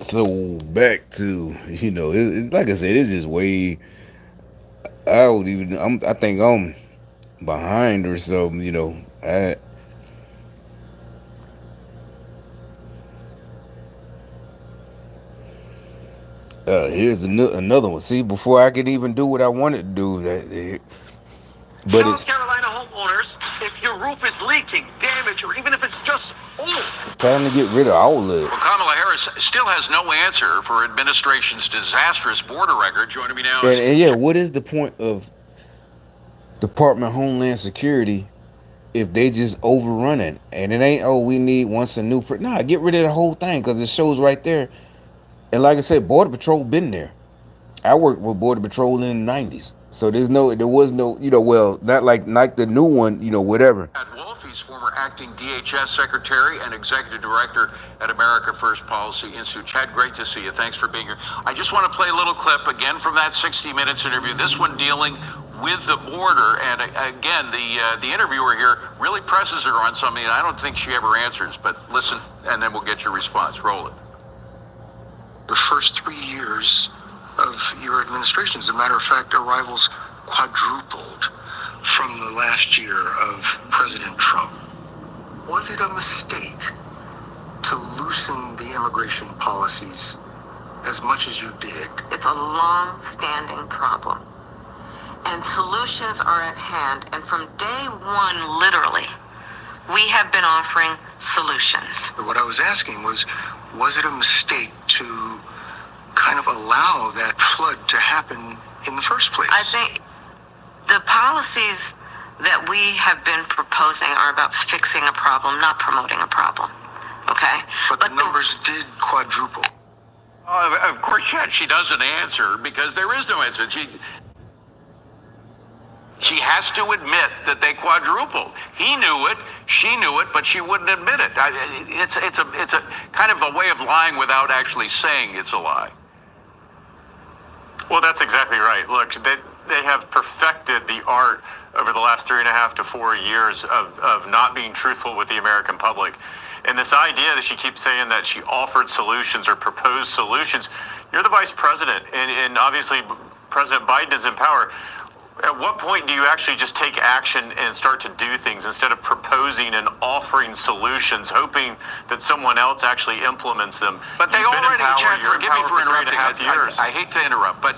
So back to it's like I said, it's just way. I would even. I think I'm behind or something. Here's another one. See, before I could even do what I wanted to do, but South it's Carolina homeowners, if your roof is leaking, damaged, or even if it's just old. it's time to get rid of all of it. Well, Kamala Harris still has no answer for administration's disastrous border record. Joining me now is And yeah, what is the point of Department of Homeland Security if they just overrun it? And it ain't, oh, we need once a new nah, get rid of the whole thing because it shows right there. And like I said, Border Patrol been there. I worked with Border Patrol in the 90s. So there was no, well, not like the new one, whatever. Chad Wolf. He's former acting DHS secretary and executive director at America First Policy Institute. Chad, great to see you. Thanks for being here. I just want to play a little clip again from that 60 Minutes interview. This one dealing with the border, and again, the interviewer here really presses her on something that I don't think she ever answers. But listen, and then we'll get your response. Roll it. The first 3 years of your administration, as a matter of fact, arrivals quadrupled from the last year of President Trump. Was it a mistake to loosen the immigration policies as much as you did? It's a long-standing problem, and solutions are at hand. And from day one, literally, we have been offering solutions. What I was asking was it a mistake to kind of allow that flood to happen in the first place? I think the policies that we have been proposing are about fixing a problem, not promoting a problem. Okay? But the numbers did quadruple. Of course, Chad, she doesn't answer because there is no answer. She has to admit that they quadrupled. He knew it, she knew it, but she wouldn't admit it. It's a kind of a way of lying without actually saying it's a lie. Well, that's exactly right. Look, they have perfected the art over the last 3.5 to 4 years of not being truthful with the American public. And this idea that she keeps saying that she offered solutions or proposed solutions, you're the vice president, and obviously President Biden is in power. At what point do you actually just take action and start to do things instead of proposing and offering solutions, hoping that someone else actually implements them? But they already, Chad, forgive me for interrupting. 3.5 years. I hate to interrupt, but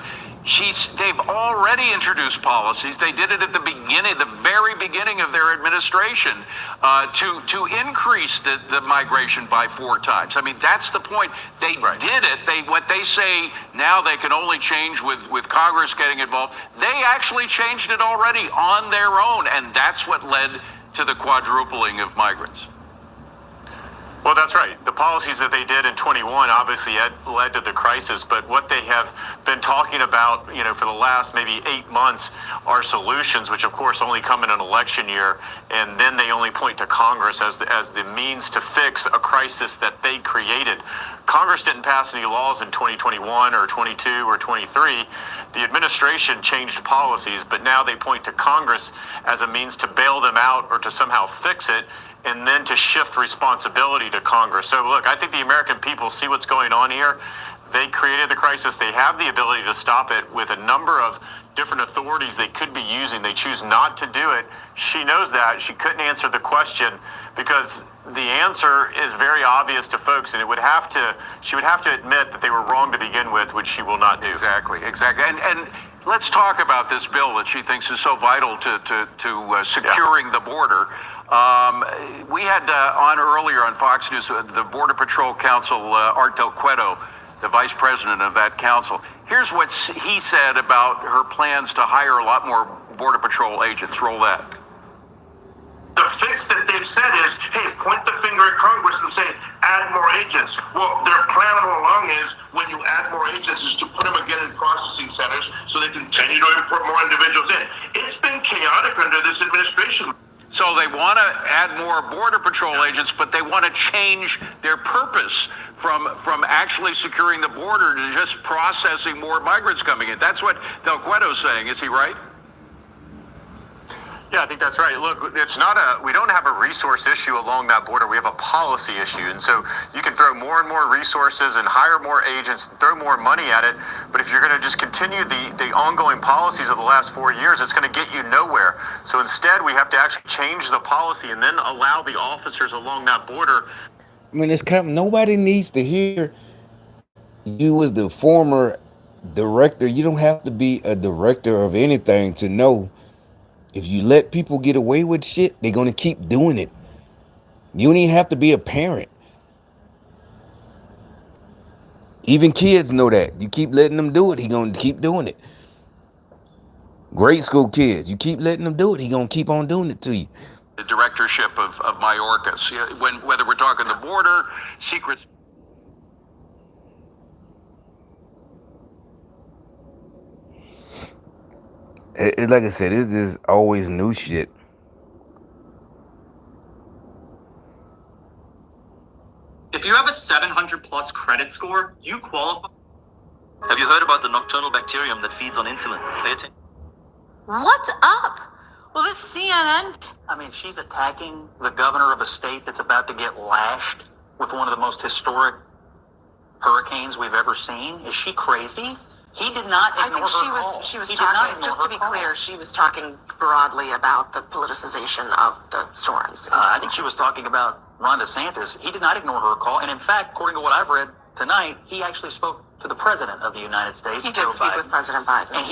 they've already introduced policies. They did it at the beginning, the very beginning of their administration, to increase the migration by 4 times. I mean, that's the point. They did it. What they say now they can only change with Congress getting involved. They actually changed it already on their own, and that's what led to the quadrupling of migrants. Well, that's right. The policies that they did in 21 obviously led to the crisis, but what they have been talking about, for the last maybe 8 months are solutions, which of course only come in an election year, and then they only point to Congress as the means to fix a crisis that they created. Congress didn't pass any laws in 2021 or 22 or 23. The administration changed policies, but now they point to Congress as a means to bail them out or to somehow fix it, and then to shift responsibility to Congress. So look, I think the American people see what's going on here. They created the crisis. They have the ability to stop it with a number of different authorities they could be using. They choose not to do it. She knows that. She couldn't answer the question because the answer is very obvious to folks, and she would have to admit that they were wrong to begin with, which she will not do. Exactly. And let's talk about this bill that she thinks is so vital to securing the border. We had on earlier on Fox News the Border Patrol Council, Art Del Cueto, the vice president of that council. Here's what he said about her plans to hire a lot more Border Patrol agents. Roll that. The fix that they've said is, hey, point the finger at Congress and say, add more agents. Well, their plan all along is when you add more agents is to put them again in processing centers so they continue to import more individuals in. It's been chaotic under this administration. So they want to add more Border Patrol agents, but they want to change their purpose from actually securing the border to just processing more migrants coming in. That's what Del Cueto's saying. Is he right? Yeah, I think that's right. Look, we don't have a resource issue along that border. We have a policy issue. And so you can throw more and more resources and hire more agents, throw more money at it. But if you're going to just continue the ongoing policies of the last 4 years, it's going to get you nowhere. So instead, we have to actually change the policy and then allow the officers along that border. I mean, nobody needs to hear you as the former director. You don't have to be a director of anything to know if you let people get away with shit, they're going to keep doing it. You don't even have to be a parent. Even kids know that. You keep letting them do it, he going to keep doing it. Grade school kids, you keep letting them do it, he going to keep on doing it to you. The directorship of Mayorkas, whether we're talking the border, secrets. Like I said, it's just always new shit. If you have a 700 plus credit score, you qualify. Have you heard about the nocturnal bacterium that feeds on insulin? Pay attention. What's up? Well, this CNN. I mean, she's attacking the governor of a state that's about to get lashed with one of the most historic hurricanes we've ever seen. Is she crazy? He did not ignore her call. She was He did not talking, ignore just to her be call. clear, she was talking broadly about the politicization of the storms. I think she was talking about Ron DeSantis. He did not ignore her call. And in fact, according to what I've read tonight, he actually spoke to the president of the United States, He Joe did speak Biden. with President Biden. And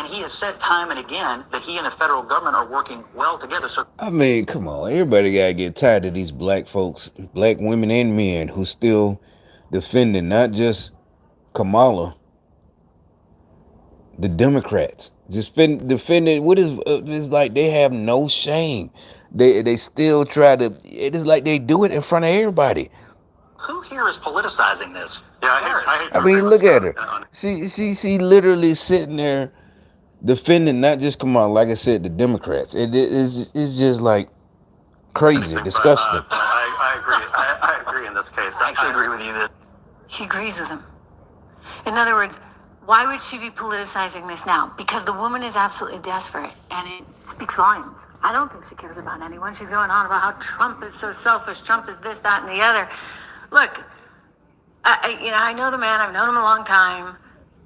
he has said time and again that he and the federal government are working well together. So I mean, come on. Everybody got to get tired of these black folks, black women and men who still defending not just Kamala, the Democrats. Just defending what is it's like they have no shame. They still try to, it is like they do it in front of everybody. who here is politicizing this? Yeah, I mean, look at her. She literally sitting there defending not just Kamala, like I said, the Democrats. It's just like crazy, disgusting. I agree. I agree in this case. I actually agree with you that He agrees with him. In other words, why would she be politicizing this now? Because the woman is absolutely desperate, and it speaks volumes. I don't think she cares about anyone. She's going on about how Trump is so selfish. Trump is this, that, and the other. Look, I know the man. I've known him a long time.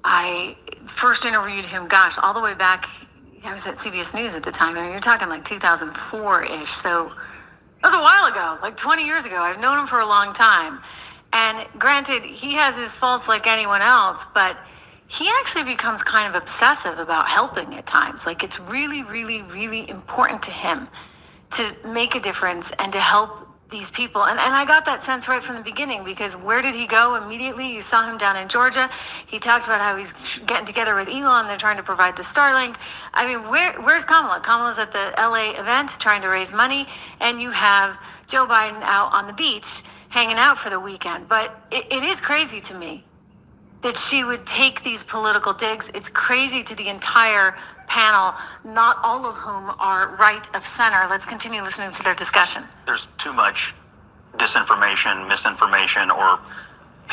I first interviewed him, gosh, all the way back. I was at CBS News at the time. I mean, you're talking like 2004-ish. So that was a while ago, like 20 years ago. I've known him for a long time. And granted, he has his faults like anyone else, but he actually becomes kind of obsessive about helping at times. Like, it's really, really, really important to him to make a difference and to help these people. And I got that sense right from the beginning, because where did he go immediately? You saw him down in Georgia. He talked about how he's getting together with Elon. They're trying to provide the Starlink. I mean, where's Kamala? Kamala's at the LA event trying to raise money, and you have Joe Biden out on the beach hanging out for the weekend. But it is crazy to me that she would take these political digs. It's crazy to the entire panel, not all of whom are right of center. Let's continue listening to their discussion. there's too much disinformation, misinformation, or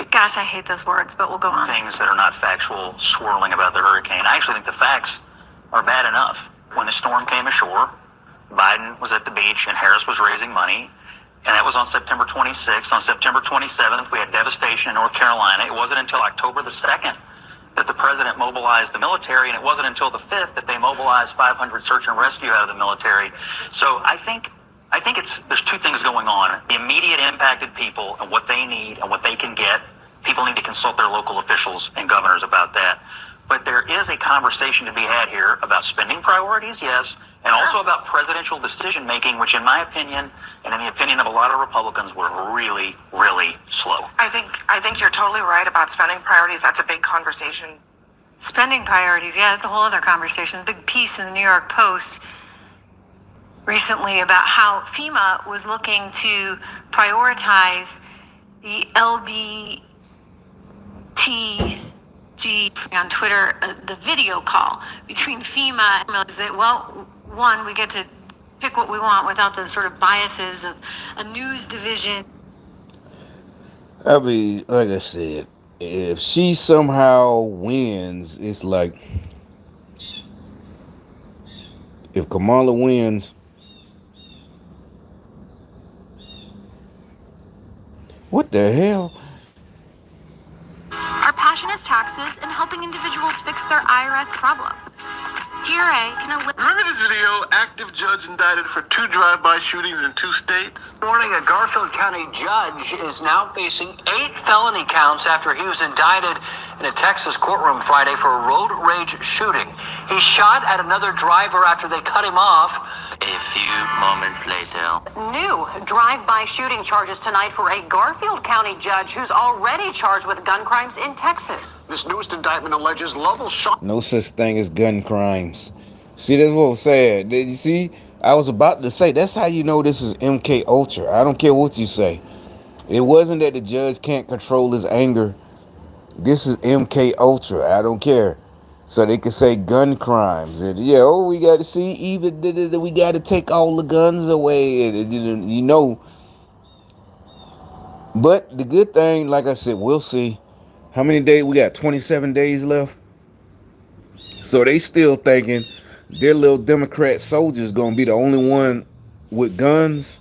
Gosh, I hate those words, but we'll go on. things that are not factual swirling about the hurricane. I actually think the facts are bad enough. When the storm came ashore, Biden was at the beach and Harris was raising money. And that was on September 26th. On September 27th, we had devastation in North Carolina. It wasn't until October the 2nd that the president mobilized the military, and it wasn't until the 5th that they mobilized 500 search and rescue out of the military. So I think there's two things going on. The immediate impacted people and what they need and what they can get. People need to consult their local officials and governors about that. But there is a conversation to be had here about spending priorities, yes, and also about presidential decision making, which in my opinion, and in the opinion of a lot of Republicans, were really, really slow. I think you're totally right about spending priorities. That's a big conversation. Spending priorities, yeah, that's a whole other conversation. Big piece in the New York Post recently about how FEMA was looking to prioritize the LBTG on Twitter, the video call between FEMA and that, well, one, we get to pick what we want without the sort of biases of a news division. I mean, like I said, if she somehow wins, it's like If Kamala wins, what the hell? Our passion is taxes and helping individuals fix their IRS problems. TRA can eliminate. Remember this video? Active judge indicted for 2 drive-by shootings in 2 states. Morning, a Garfield County judge is now facing 8 felony counts after he was indicted in a Texas courtroom Friday for a road rage shooting. He shot at another driver after they cut him off. A few moments later. New drive-by shooting charges tonight for a Garfield County judge who's already charged with gun crimes in Texas. This newest indictment alleges Lovell shot. No such thing as gun crimes. See, that's what I'm saying. You see, I was about to say, that's how you know this is MK Ultra. I don't care what you say. It wasn't that the judge can't control his anger. This is MK Ultra. I don't care. So they could say gun crimes. And yeah, oh, we got to see, even we got to take all the guns away. And, you know. But the good thing, like I said, we'll see. How many days? We got 27 days left. So they still thinking their little Democrat soldiers gonna be the only one with guns,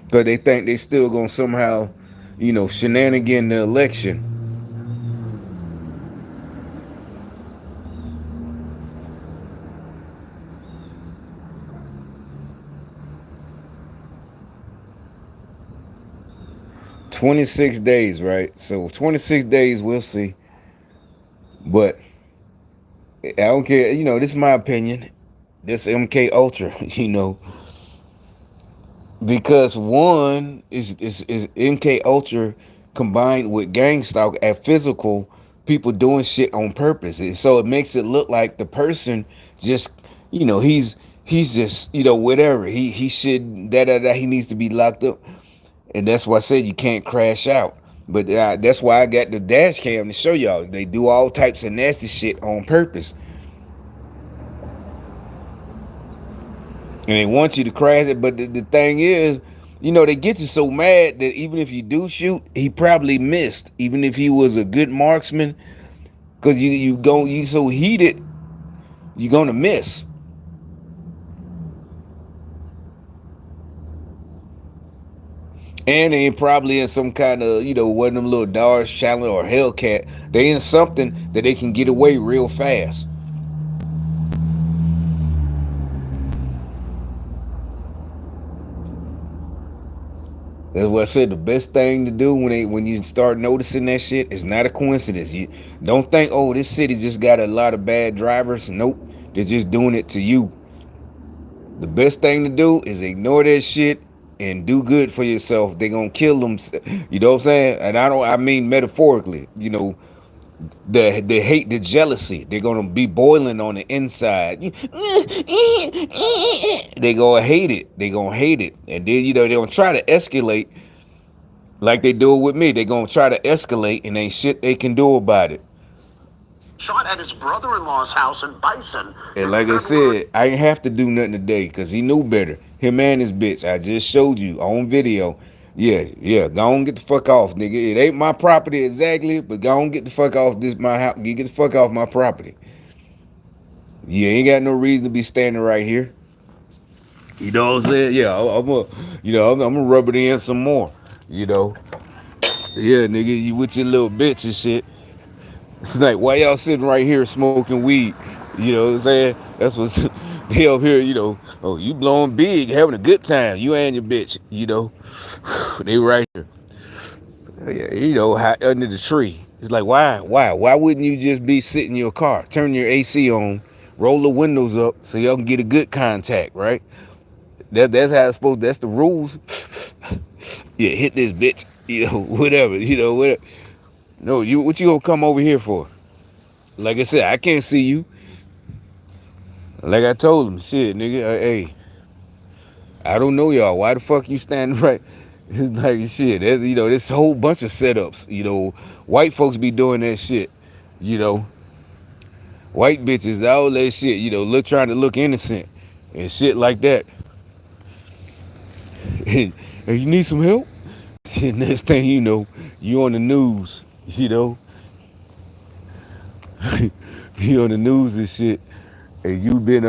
because they think they still gonna somehow, shenanigan the election. "26 days, right? So 26 days, we'll see. But I don't care. This is my opinion. This MK Ultra, because one is MK Ultra combined with gang stalk at physical people doing shit on purpose. So it makes it look like the person just, he's just, whatever. He should he needs to be locked up. And that's why I said you can't crash out. But that's why I got the dash cam to show y'all. They do all types of nasty shit on purpose. And they want you to crash it. But the thing is, they get you so mad that even if you do shoot, he probably missed. Even if he was a good marksman. Because you so heated, you're going to miss. And they probably in some kind of, one of them little Dodge Challenger or Hellcat. They in something that they can get away real fast. That's what I said. The best thing to do when you start noticing that shit is not a coincidence. You don't think, oh, this city just got a lot of bad drivers. Nope. They're just doing it to you. The best thing to do is ignore that shit and do good for yourself. They're gonna kill them. You know what I'm saying? And I mean metaphorically. The hate, the jealousy, they're gonna be boiling on the inside. They gonna hate it. They gonna hate it. And then they're gonna try to escalate like they do it with me. They're gonna try to escalate and ain't shit they can do about it. Shot at his brother-in-law's house in Bison. And like I said, I ain't have to do nothing today because he knew better. Him and his bitch. I just showed you on video. Yeah. Go on, get the fuck off, nigga. It ain't my property exactly, but go on, get the fuck off my house. Get the fuck off my property. You ain't got no reason to be standing right here. You know what I'm saying? Yeah, I'm gonna rub it in some more. Yeah, nigga, you with your little bitch and shit. It's like, why y'all sitting right here smoking weed? You know what I'm saying? That's what's they up here, oh, you blowing big, having a good time. You and your bitch, they right here. Under the tree. It's like, why? Why wouldn't you just be sitting in your car, turn your AC on, roll the windows up so y'all can get a good contact, right? That's how it's supposed. That's the rules. Yeah, hit this bitch, whatever, whatever. No, what you gonna come over here for? Like I said, I can't see you. Like I told him, shit, nigga, hey, I don't know y'all. Why the fuck you standing right? It's like, shit, this whole bunch of setups. White folks be doing that shit. White bitches, all that shit. Trying to look innocent and shit like that. And you need some help? And next thing you know, you on the news. be on the news and shit, and you been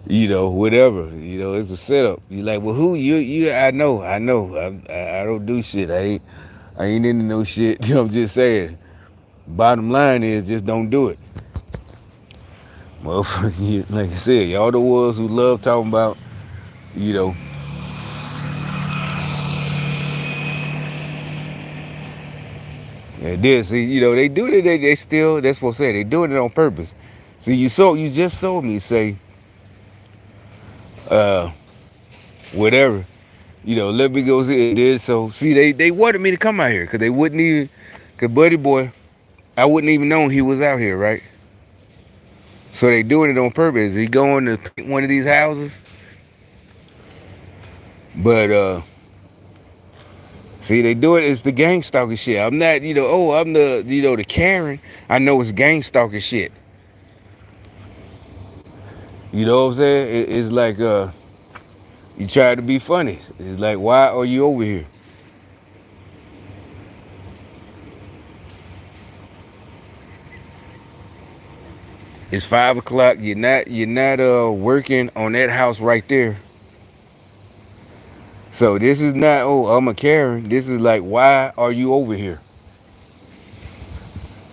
whatever, it's a setup. You like, well, who you? I know. I don't do shit. I ain't into no shit. I'm just saying. Bottom line is, just don't do it, motherfucker. Like I said, y'all the ones who love talking about, you know. And then see, they do it. They still. That's what I'm saying. They doing it on purpose. See, you just saw me say, uh, whatever. Let me go see it. Did so. See, they wanted me to come out here because they wouldn't even. Cause Buddy Boy, I wouldn't even know he was out here, right? So they doing it on purpose. He going to pick one of these houses, but see, they do it. It's the gang stalker shit. I'm not, I'm the Karen. I know it's gang stalker shit. You know what I'm saying? It's like you try to be funny. It's like, why are you over here? It's 5 o'clock. You're not working on that house right there. So this is not, oh, I'm a Karen. This is like, why are you over here?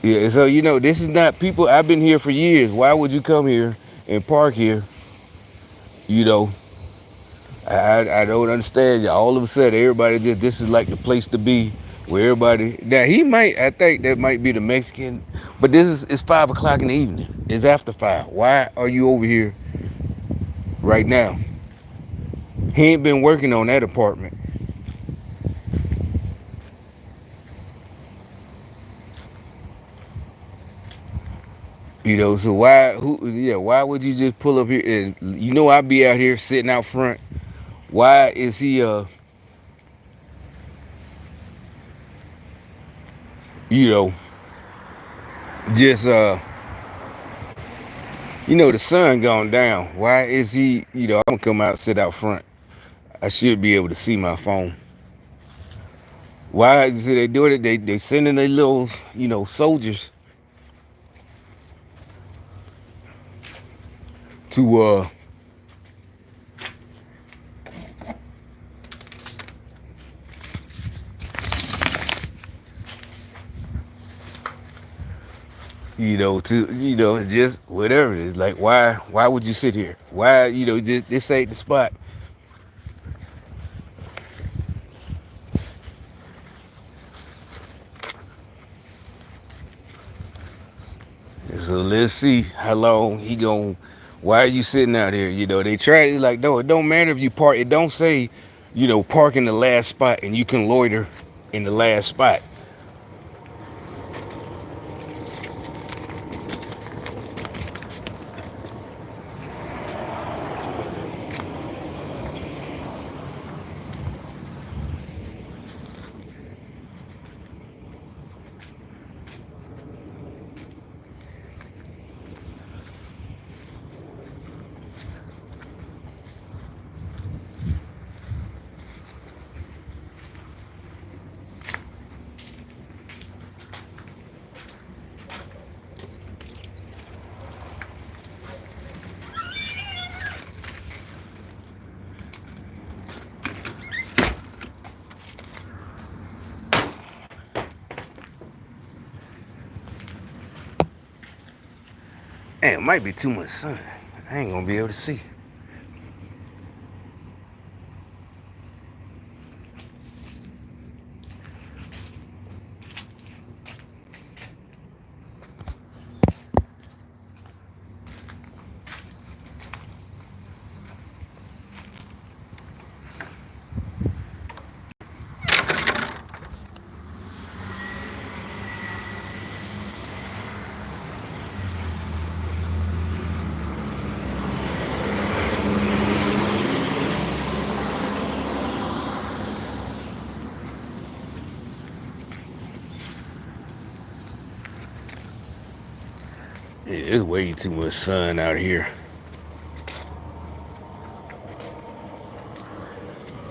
Yeah, so this is not people. I've been here for years. Why would you come here and park here? I don't understand. All of a sudden, everybody this is like the place to be. Where everybody now I think that might be the Mexican, but it's 5 o'clock in the evening. It's after 5. Why are you over here right now? He ain't been working on that apartment. So why would you just pull up here and I'd be out here sitting out front? Why is he just the sun gone down. Why is he, I'm gonna come out, sit out front. I should be able to see my phone. Why is they doing it? They sending their little, soldiers to just whatever. It's like, why would you sit here? Why, this ain't the spot. So let's see how long he gon'. Why are you sitting out here? They try. It's like, no, it don't matter if you park. It don't say, park in the last spot and you can loiter in the last spot. Hey, it might be too much sun. I ain't gonna be able to see. Yeah, it's way too much sun out here.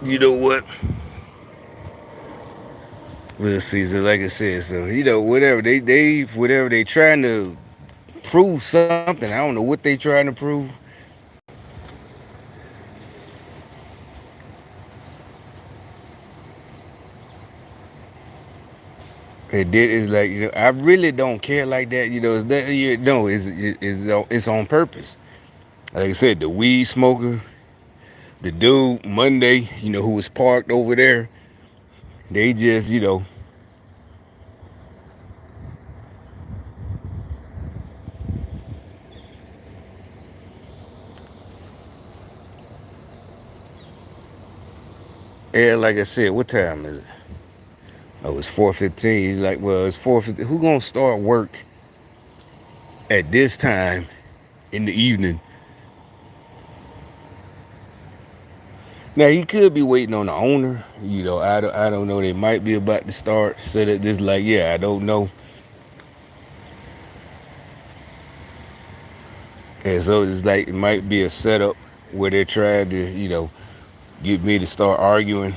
You know what? We'll see. So like I said, so whatever whatever they trying to prove something. I don't know what they trying to prove. It did is like I really don't care like that. It's that no, it's on purpose. Like I said, the weed smoker, the dude Monday, who was parked over there, they just and like I said, what time is it? Oh, it's 4:15. He's like, well, it's 4:50. Who gonna start work at this time in the evening? Now he could be waiting on the owner. I don't know. They might be about to start. So that this like, yeah, I don't know. And so it's like it might be a setup where they're trying to, get me to start arguing.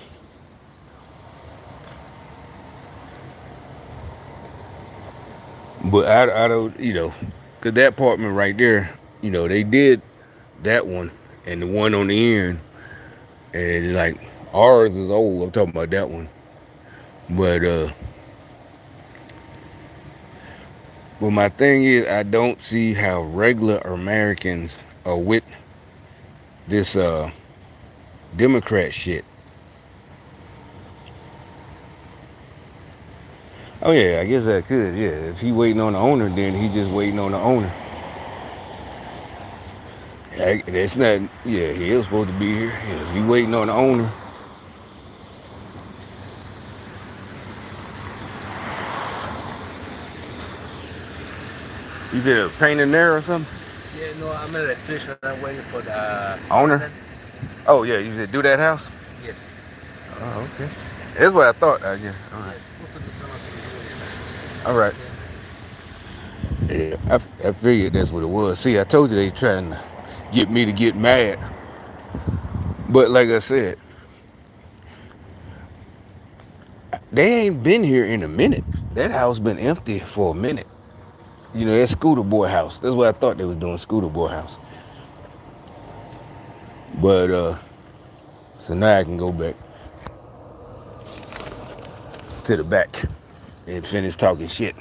But I don't, because that apartment right there, they did that one and the one on the end. And like ours is old. I'm talking about that one. But my thing is I don't see how regular Americans are with this Democrat shit. Oh yeah, I guess I could. Yeah, if he waiting on the owner, then he just waiting on the owner. That's not. Yeah, he is supposed to be here. Yeah, if he waiting on the owner. You did a painting there or something? Yeah, no, I'm an electrician. I'm waiting for the owner. Oh yeah, you did do that house? Yes. Oh okay. That's what I thought. Yeah. All right. All right. Yeah, I figured that's what it was. See, I told you they trying to get me to get mad. But like I said, they ain't been here in a minute. That house been empty for a minute. That Scooter Boy house. That's what I thought they was doing, Scooter Boy house. But so now I can go back to the back and finish talking shit.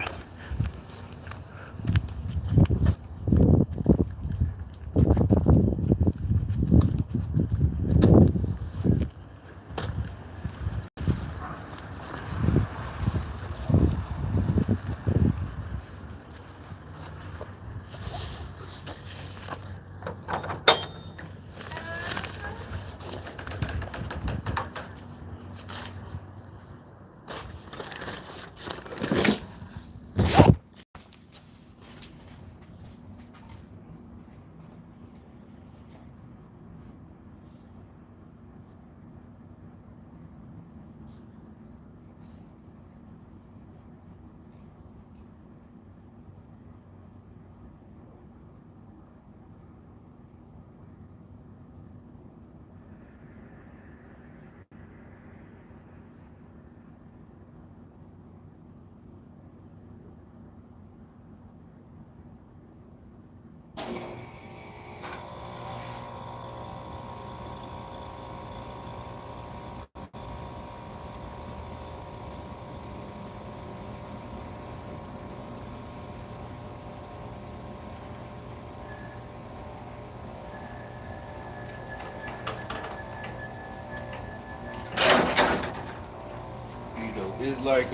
It's like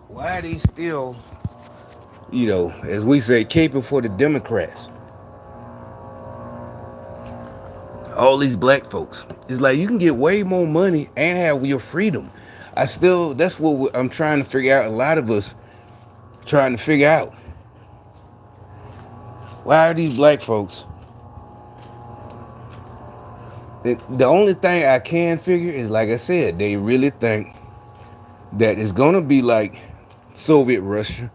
why are they still, as we say, caping for the Democrats? All these black folks. It's like you can get way more money and have your freedom. That's what I'm trying to figure out. A lot of us trying to figure out. Why are these black folks? The only thing I can figure is, like I said, they really think that it's gonna be like Soviet Russia,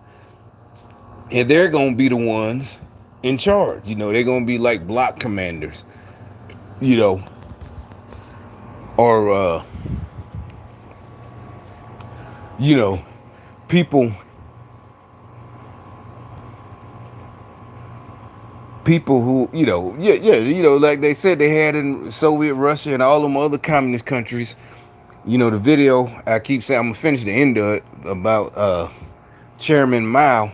and they're gonna be the ones in charge. They're gonna be like block commanders, or you know, people who, like they said they had in Soviet Russia and all them other communist countries. The video I keep saying, I'm gonna finish the end of it, about Chairman Mao.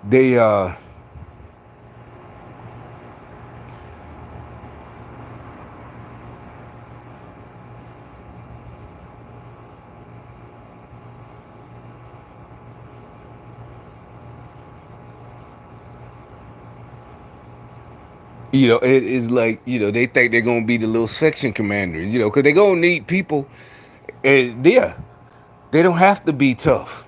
They it is like, they think they're gonna be the little section commanders, because they're gonna need people. And yeah, they don't have to be tough.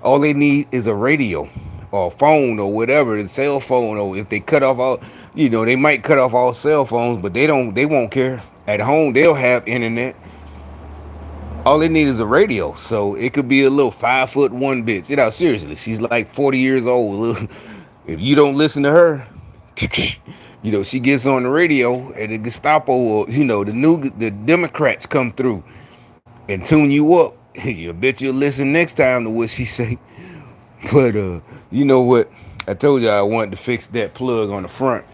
All they need is a radio or a phone or whatever, the cell phone. Or if they cut off all, they might cut off all cell phones, but they won't care. At home, they'll have internet. All they need is a radio. So it could be a little 5'1" bitch. Seriously, she's like 40 years old. If you don't listen to her, she gets on the radio and the Gestapo, or the Democrats come through and tune you up. You bet you'll listen next time to what she say. But you know what? I told you I wanted to fix that plug on the front.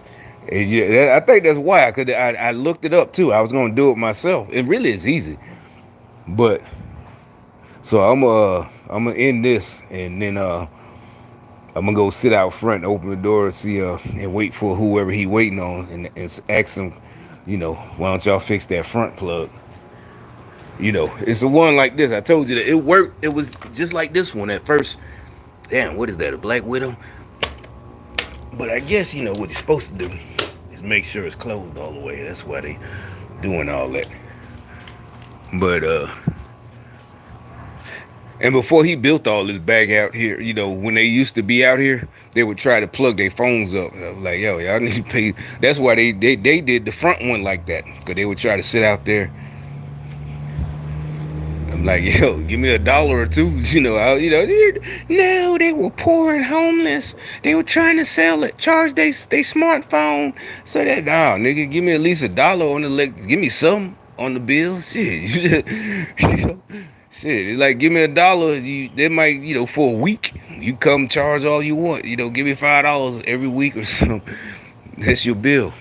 And yeah, I think that's why. Cause I looked it up too. I was gonna do it myself. It really is easy. But so I'm gonna end this, and then I'm gonna go sit out front, open the door, see and wait for whoever he waiting on, and ask him, why don't y'all fix that front plug? It's the one like this. I told you that it worked. It was just like this one at first. Damn, what is that? A Black Widow? But I guess what you're supposed to do is make sure it's closed all the way. That's why they doing all that. But and before he built all this back out here, when they used to be out here, they would try to plug their phones up. I was like, yo, y'all need to pay. That's why they did the front one like that, because they would try to sit out there. I'm like, yo, give me $1 or $2. No, they were poor and homeless. They were trying to sell it, charge they smartphone. So that, nah, nigga, give me at least $1 on the leg. Give me something on the bill. Shit, shit. It's like, give me $1. They might, for a week, you come charge all you want. Give me $5 every week or something. That's your bill.